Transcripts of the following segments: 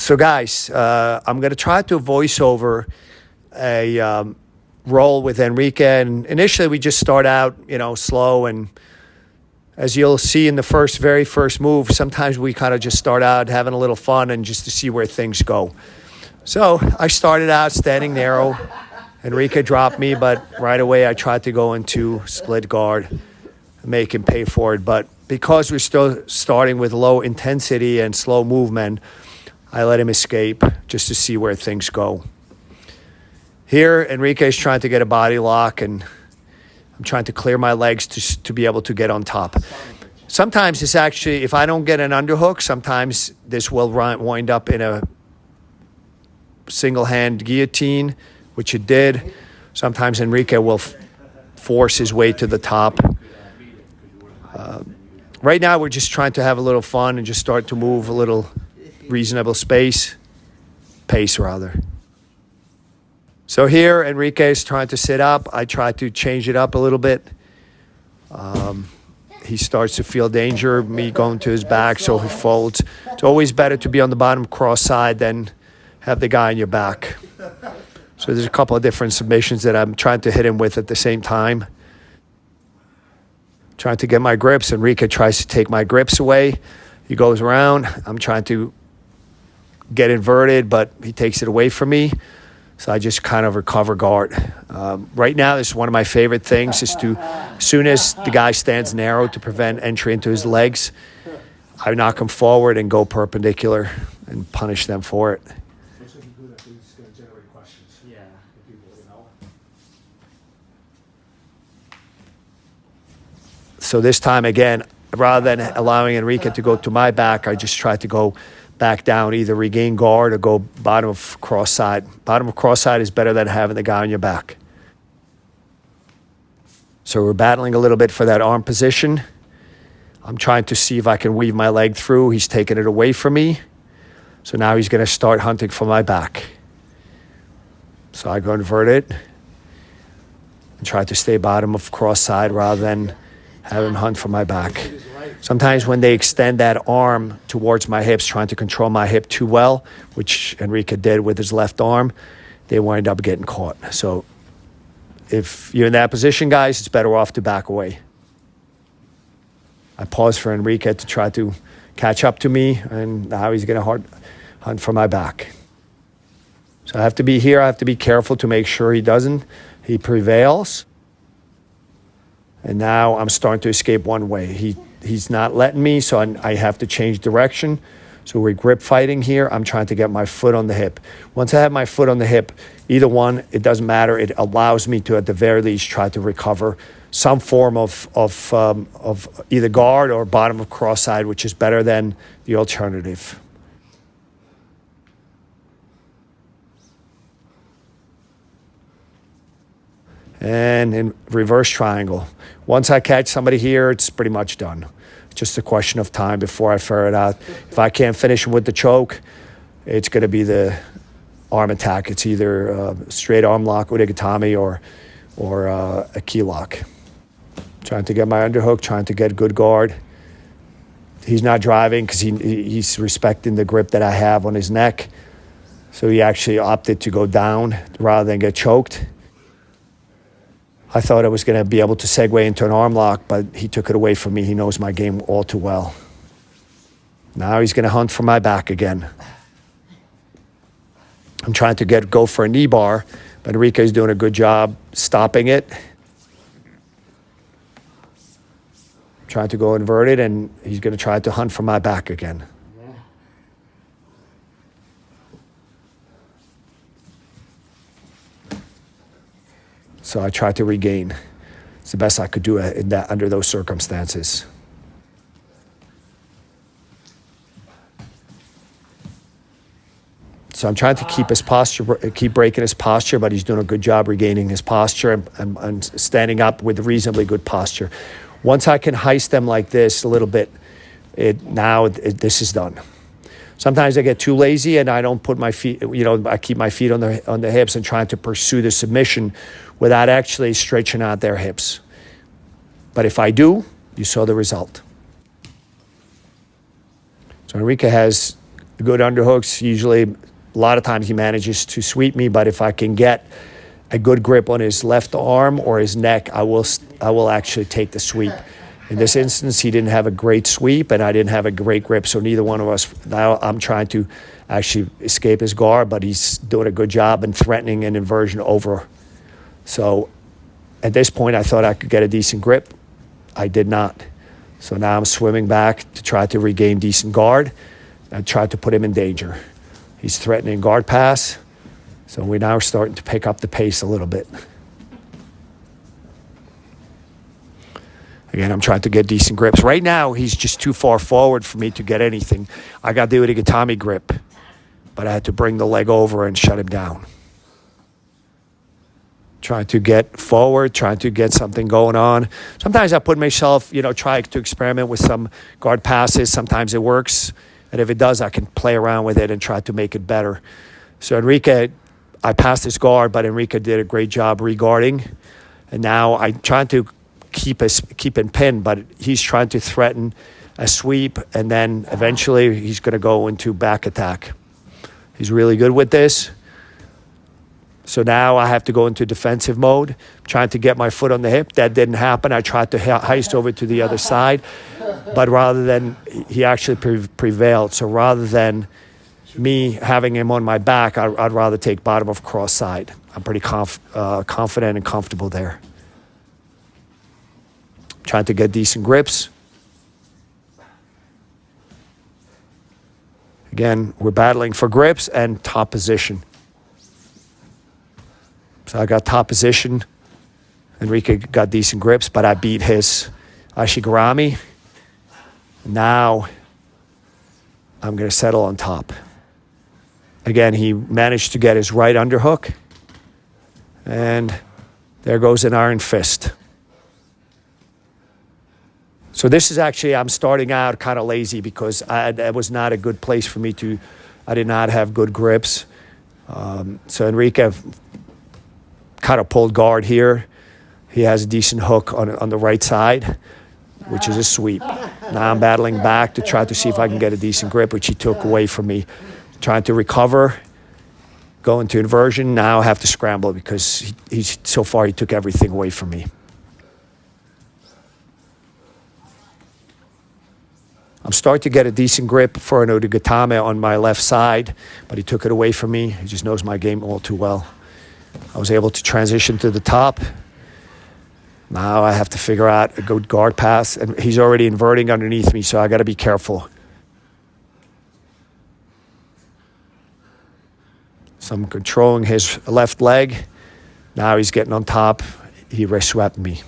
So guys, I'm going to try to voice over a roll with Enrique. And initially we just start out, slow. And as you'll see in the very first move, sometimes we kind of just start out having a little fun and just to see where things go. So I started out standing narrow. Enrique dropped me, but right away I tried to go into split guard and make him pay for it. But because we're still starting with low intensity and slow movement, I let him escape just to see where things go. Here, Enrique is trying to get a body lock, and I'm trying to clear my legs to be able to get on top. Sometimes it's actually, if I don't get an underhook, sometimes this will wind up in a single-hand guillotine, which it did. Sometimes Enrique will force his way to the top. Right now, we're just trying to have a little fun and just start to move a little reasonable pace rather. So here, Enrique is trying to sit up. I try to change it up a little bit. He starts to feel danger, me going to his back, so he folds. It's always better to be on the bottom cross side than have the guy on your back. So there's a couple of different submissions that I'm trying to hit him with at the same time. Trying to get my grips. Enrique tries to take my grips away. He goes around. I'm trying to get inverted, but he takes it away from me. So I just kind of recover guard. Right now, this is one of my favorite things is to, as soon as the guy stands narrow to prevent entry into his legs, I knock him forward and go perpendicular and punish them for it. Looks like you're good at things going to generate questions. Yeah. People, So this time, again, rather than allowing Enrique to go to my back, I just try to go back down, either regain guard or go bottom of cross side. Bottom of cross side is better than having the guy on your back. So we're battling a little bit for that arm position. I'm trying to see if I can weave my leg through. He's taking it away from me. So now he's going to start hunting for my back. So I go invert it and try to stay bottom of cross side rather than have him hunt for my back. Sometimes when they extend that arm towards my hips, trying to control my hip too well, which Enrique did with his left arm, they wind up getting caught. So if you're in that position, guys, it's better off to back away. I pause for Enrique to try to catch up to me, and now he's going to hunt for my back. So I have to be here. I have to be careful to make sure he prevails. And now I'm starting to escape one way. He's not letting me, so I have to change direction. So we're grip fighting here. I'm trying to get my foot on the hip. Once I have my foot on the hip, either one, it doesn't matter. It allows me to, at the very least, try to recover some form of either guard or bottom of cross side, which is better than the alternative. And in reverse triangle. Once I catch somebody here, it's pretty much done. It's just a question of time before I figure it out. If I can't finish him with the choke, it's going to be the arm attack. It's either straight arm lock with a gatame or a key lock. Trying to get my underhook, trying to get good guard. He's not driving because he's respecting the grip that I have on his neck. So he actually opted to go down rather than get choked. I thought I was going to be able to segue into an arm lock, but he took it away from me. He knows my game all too well. Now he's going to hunt for my back again. I'm trying to go for a knee bar, but Enrique's doing a good job stopping it. Trying to go inverted, and he's going to try to hunt for my back again. So I tried to regain. It's the best I could do under those circumstances. So I'm trying to keep his posture, keep breaking his posture, but he's doing a good job regaining his posture and standing up with reasonably good posture. Once I can heist them like this a little bit, this is done. Sometimes I get too lazy and I don't put my feet, I keep my feet on the hips and trying to pursue the submission without actually stretching out their hips. But if I do, you saw the result. So Enrique has good underhooks. Usually, a lot of times he manages to sweep me, but if I can get a good grip on his left arm or his neck, I will actually take the sweep. In this instance, he didn't have a great sweep, and I didn't have a great grip, so neither one of us. Now I'm trying to actually escape his guard, but he's doing a good job in threatening an inversion over. So at this point, I thought I could get a decent grip. I did not. So now I'm swimming back to try to regain decent guard and try to put him in danger. He's threatening guard pass, so we're now starting to pick up the pace a little bit. Again, I'm trying to get decent grips. Right now, he's just too far forward for me to get anything. I got to do a Guillotine grip, but I had to bring the leg over and shut him down. Trying to get forward, trying to get something going on. Sometimes I put myself, try to experiment with some guard passes. Sometimes it works, and if it does, I can play around with it and try to make it better. So Enrique, I passed his guard, but Enrique did a great job regarding, and now I'm trying to keep in pin, but he's trying to threaten a sweep, and then eventually he's going to go into back attack. He's really good with this. So now I have to go into defensive mode, trying to get my foot on the hip. That didn't happen. I tried to heist over to the other side, but rather than, he actually prevailed. So rather than me having him on my back, I'd rather take bottom of cross side. I'm pretty confident and comfortable there. Trying to get decent grips. Again, we're battling for grips and top position. So I got top position. Enrique got decent grips, but I beat his Ashigarami. Now I'm going to settle on top. Again, he managed to get his right underhook. And there goes an iron fist. So this is actually, I'm starting out kind of lazy because that was not a good place for me to, I did not have good grips. So Enrique kind of pulled guard here. He has a decent hook on the right side, which is a sweep. Now I'm battling back to try to see if I can get a decent grip, which he took away from me. Trying to recover, go into inversion. Now I have to scramble because so far he took everything away from me. I'm starting to get a decent grip for an Odagatame on my left side, but he took it away from me. He just knows my game all too well. I was able to transition to the top. Now I have to figure out a good guard pass, and he's already inverting underneath me, so I got to be careful. So I'm controlling his left leg. Now he's getting on top. He wrist swept me.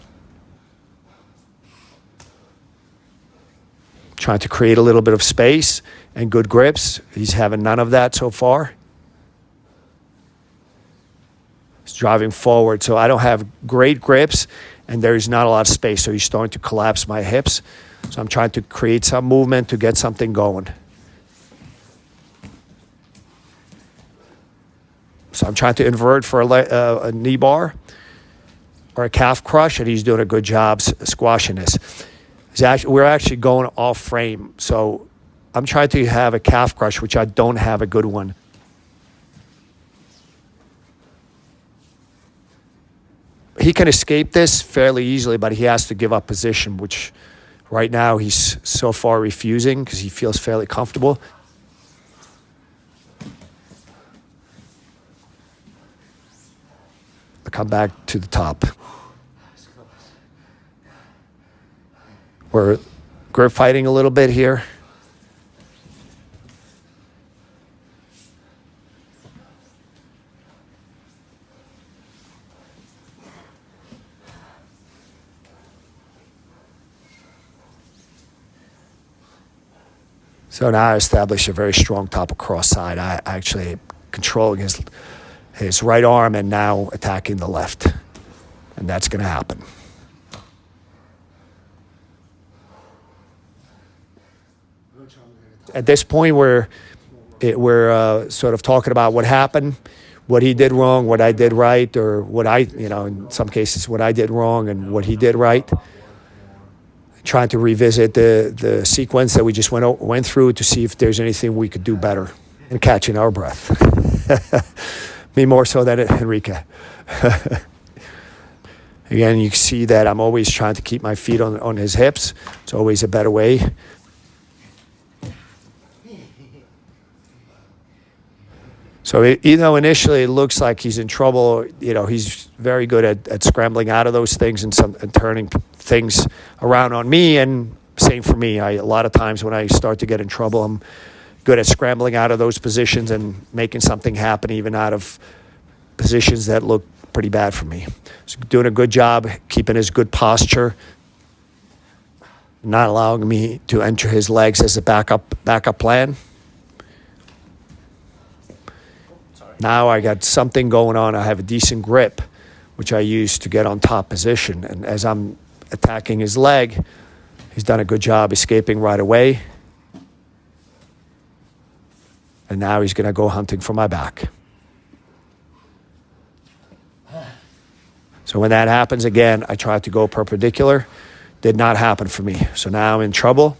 Trying to create a little bit of space and good grips. He's having none of that so far. He's driving forward, so I don't have great grips, and there's not a lot of space, so he's starting to collapse my hips. So I'm trying to create some movement to get something going. So I'm trying to invert for a knee bar or a calf crush, and he's doing a good job squashing this. We're actually going off frame, so I'm trying to have a calf crush, which I don't have a good one. He can escape this fairly easily, but he has to give up position, which right now he's so far refusing because he feels fairly comfortable. I come back to the top. We're grip fighting a little bit here. So now I establish a very strong top across side. I actually controlling his right arm and now attacking the left. And that's going to happen. At this point, we're sort of talking about what happened, what he did wrong, what I did right, or what in some cases, what I did wrong and what he did right. trying to revisit the sequence that we just went through to see if there's anything we could do better, and catching our breath. Me more so than Enrique. Again, you see that I'm always trying to keep my feet on his hips. It's always a better way. So initially it looks like he's in trouble. He's very good at scrambling out of those things and turning things around on me. And same for me. A lot of times when I start to get in trouble, I'm good at scrambling out of those positions and making something happen, even out of positions that look pretty bad for me. So doing a good job keeping his good posture, not allowing me to enter his legs as a backup plan. Now I got something going on. I have a decent grip, which I use to get on top position. And as I'm attacking his leg, he's done a good job escaping right away. And now he's going to go hunting for my back. So when that happens again, I try to go perpendicular. Did not happen for me. So now I'm in trouble.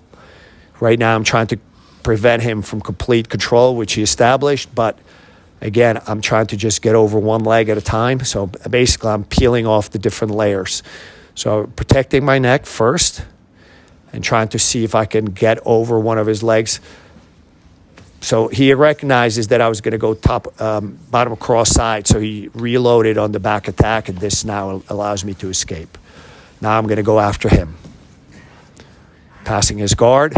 Right now I'm trying to prevent him from complete control, which he established, but again, I'm trying to just get over one leg at a time. So basically, I'm peeling off the different layers. So protecting my neck first and trying to see if I can get over one of his legs. So he recognizes that I was going to go bottom cross side. So he reloaded on the back attack, and this now allows me to escape. Now I'm going to go after him. Passing his guard.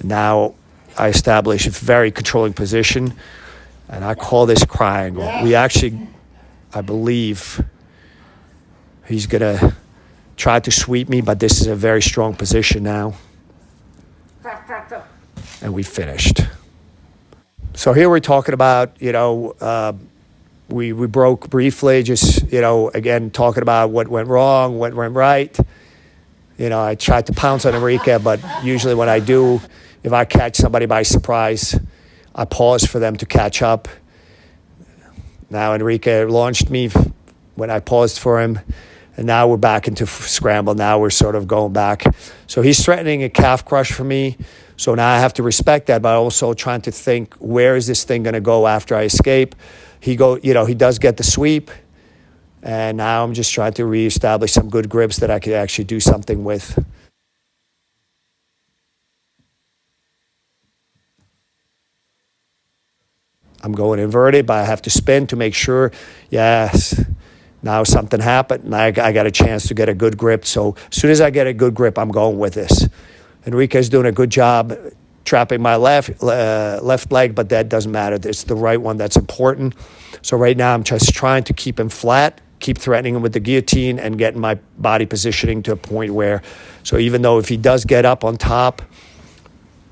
Now I establish a very controlling position, and I call this triangle. We actually, I believe, he's going to try to sweep me, but this is a very strong position now. And we finished. So here we're talking about, we broke briefly, just, again, talking about what went wrong, what went right. I tried to pounce on Enrique, but usually when I do, if I catch somebody by surprise, I pause for them to catch up. Now Enrique launched me when I paused for him, and now we're back into scramble. Now we're sort of going back. So he's threatening a calf crush for me. So now I have to respect that, but also trying to think, where is this thing going to go after I escape? He does get the sweep, and now I'm just trying to reestablish some good grips that I could actually do something with. I'm going inverted, but I have to spin to make sure, yes, now something happened, and I got a chance to get a good grip. So as soon as I get a good grip, I'm going with this. Enrique's doing a good job trapping my left leg, but that doesn't matter. It's the right one that's important. So right now I'm just trying to keep him flat, keep threatening him with the guillotine, and getting my body positioning to a point where, so even though if he does get up on top,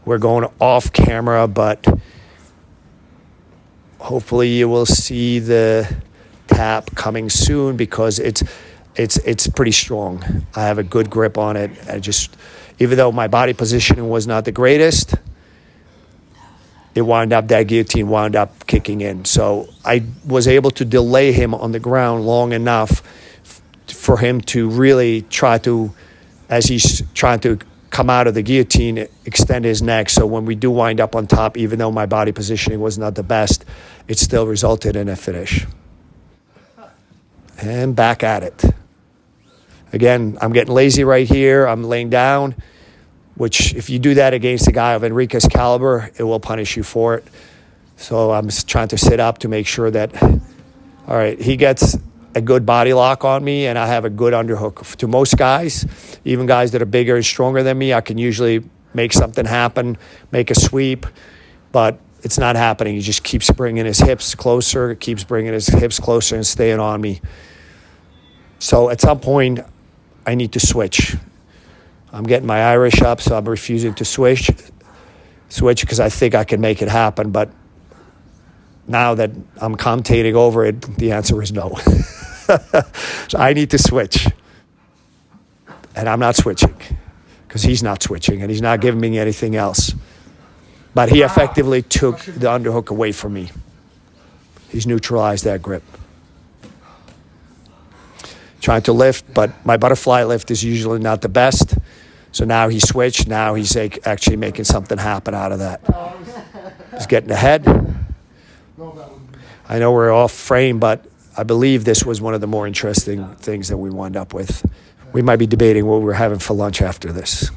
we're going off camera, but hopefully you will see the tap coming soon because it's pretty strong. I have a good grip on it. Even though my body positioning was not the greatest, that guillotine wound up kicking in. So I was able to delay him on the ground long enough for him to really try to, as he's trying to come out of the guillotine, extend his neck. So when we do wind up on top, even though my body positioning was not the best, it still resulted in a finish. And back at it. Again, I'm getting lazy right here. I'm laying down, which if you do that against a guy of Enrique's caliber, it will punish you for it. So I'm trying to sit up to make sure that, all right, he gets a good body lock on me and I have a good underhook. To most guys, even guys that are bigger and stronger than me, I can usually make something happen, make a sweep, but it's not happening. He just keeps bringing his hips closer, and staying on me. So at some point, I need to switch. I'm getting my Irish up, so I'm refusing to switch because I think I can make it happen. But now that I'm commentating over it, the answer is no. So I need to switch. And I'm not switching because he's not switching and he's not giving me anything else. But he effectively took the underhook away from me. He's neutralized that grip. trying to lift, but my butterfly lift is usually not the best. So now he switched. Now he's actually making something happen out of that. He's getting ahead. I know we're off frame, but I believe this was one of the more interesting things that we wound up with. We might be debating what we're having for lunch after this.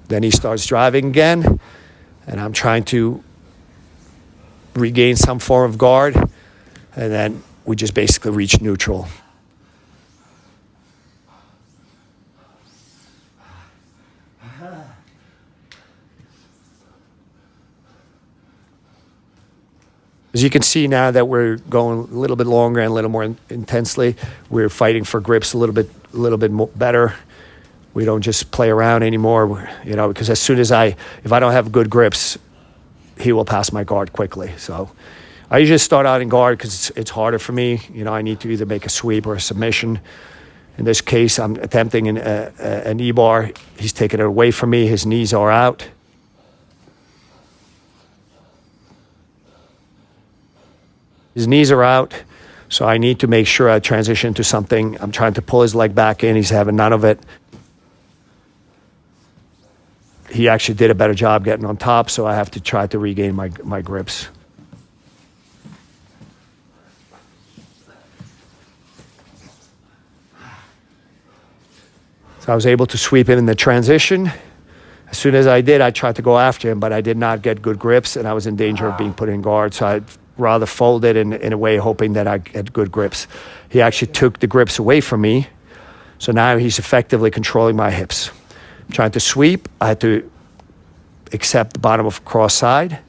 Then he starts driving again, and I'm trying to regain some form of guard, and then we just basically reach neutral. As you can see now that we're going a little bit longer and a little more intensely, we're fighting for grips a little bit more better. We don't just play around anymore, you know, because as soon as if I don't have good grips, he will pass my guard quickly. So I usually start out in guard because it's harder for me. You know, I need to either make a sweep or a submission. In this case, I'm attempting a knee bar. He's taking it away from me. His knees are out. His knees are out, so I need to make sure I transition to something. I'm trying to pull his leg back in. He's having none of it. He actually did a better job getting on top, so I have to try to regain my grips. So I was able to sweep him in the transition. As soon as I did, I tried to go after him, but I did not get good grips, and I was in danger of being put in guard, so I rather folded in a way, hoping that I get good grips. He actually took the grips away from me, so now he's effectively controlling my hips. I'm trying to sweep. I had to accept the bottom of cross side,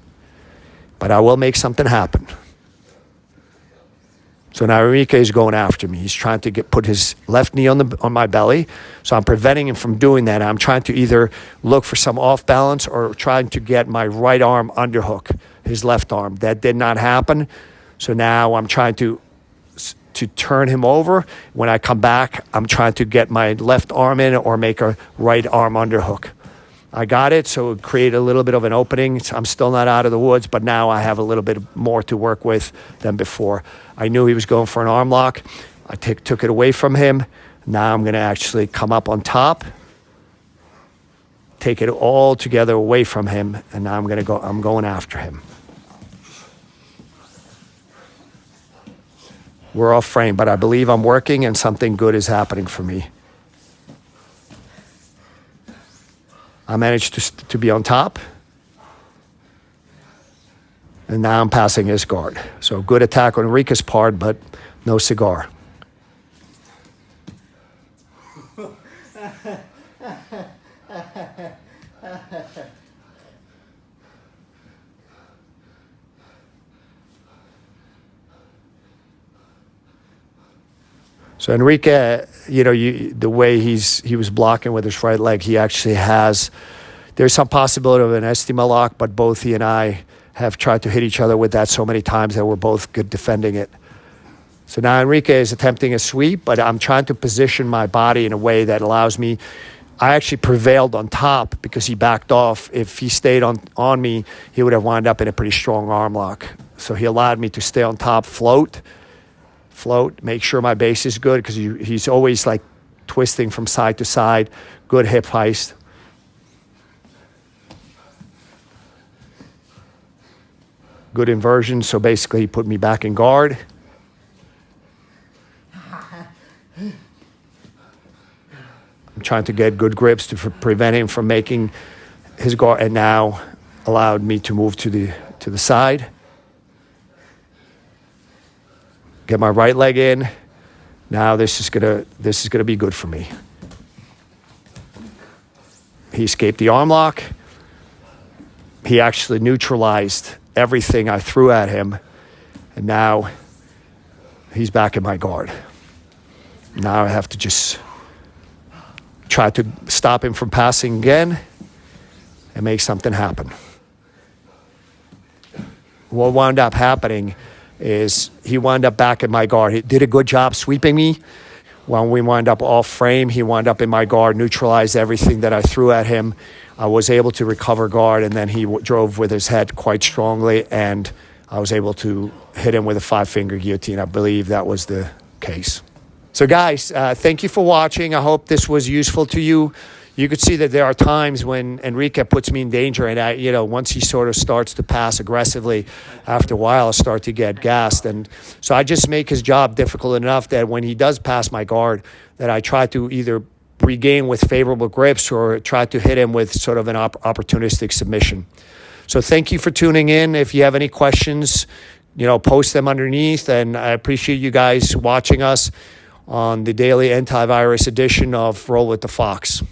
but I will make something happen. So now Enrique is going after me. He's trying to put his left knee on my belly, so I'm preventing him from doing that. I'm trying to either look for some off balance or trying to get my right arm underhook his left arm. That did not happen. So now I'm trying to turn him over. When I come back, I'm trying to get my left arm in or make a right arm underhook. I got it, so it created a little bit of an opening. I'm still not out of the woods, but now I have a little bit more to work with than before. I knew he was going for an arm lock. I took it away from him. Now I'm going to actually come up on top, take it all together away from him, and now I'm going after him. We're off frame, but I believe I'm working and something good is happening for me. I managed to be on top. And now I'm passing his guard. So good attack on Enrique's part, but no cigar. So Enrique, you know, the way he was blocking with his right leg, he actually there's some possibility of an estima lock, but both he and I have tried to hit each other with that so many times that we're both good defending it. So now Enrique is attempting a sweep, but I'm trying to position my body in a way that allows me. I actually prevailed on top because he backed off. If he stayed on me, he would have wound up in a pretty strong arm lock. So he allowed me to stay on top, float, make sure my base is good, because he's always like twisting from side to side, good hip heist. Good inversion, so basically he put me back in guard. I'm trying to get good grips to prevent him from making his guard, and now allowed me to move to the side. Get my right leg in. Now this is gonna be good for me. He escaped the arm lock. He actually neutralized everything I threw at him, and now he's back in my guard. Now I have to just try to stop him from passing again and make something happen. What wound up happening is he wound up back in my guard. He did a good job sweeping me. When we wound up off frame, he wound up in my guard, neutralized everything that I threw at him. I was able to recover guard, and then he drove with his head quite strongly, and I was able to hit him with a 5-finger guillotine. I believe that was the case. So guys, thank you for watching. I hope this was useful to you. You could see that there are times when Enrique puts me in danger, and once he sort of starts to pass aggressively, after a while I start to get gassed. And so I just make his job difficult enough that when he does pass my guard, that I try to either regain with favorable grips or try to hit him with sort of an opportunistic submission. So thank you for tuning in. If you have any questions, post them underneath, and I appreciate you guys watching us on the daily antivirus edition of Roll with the Fox.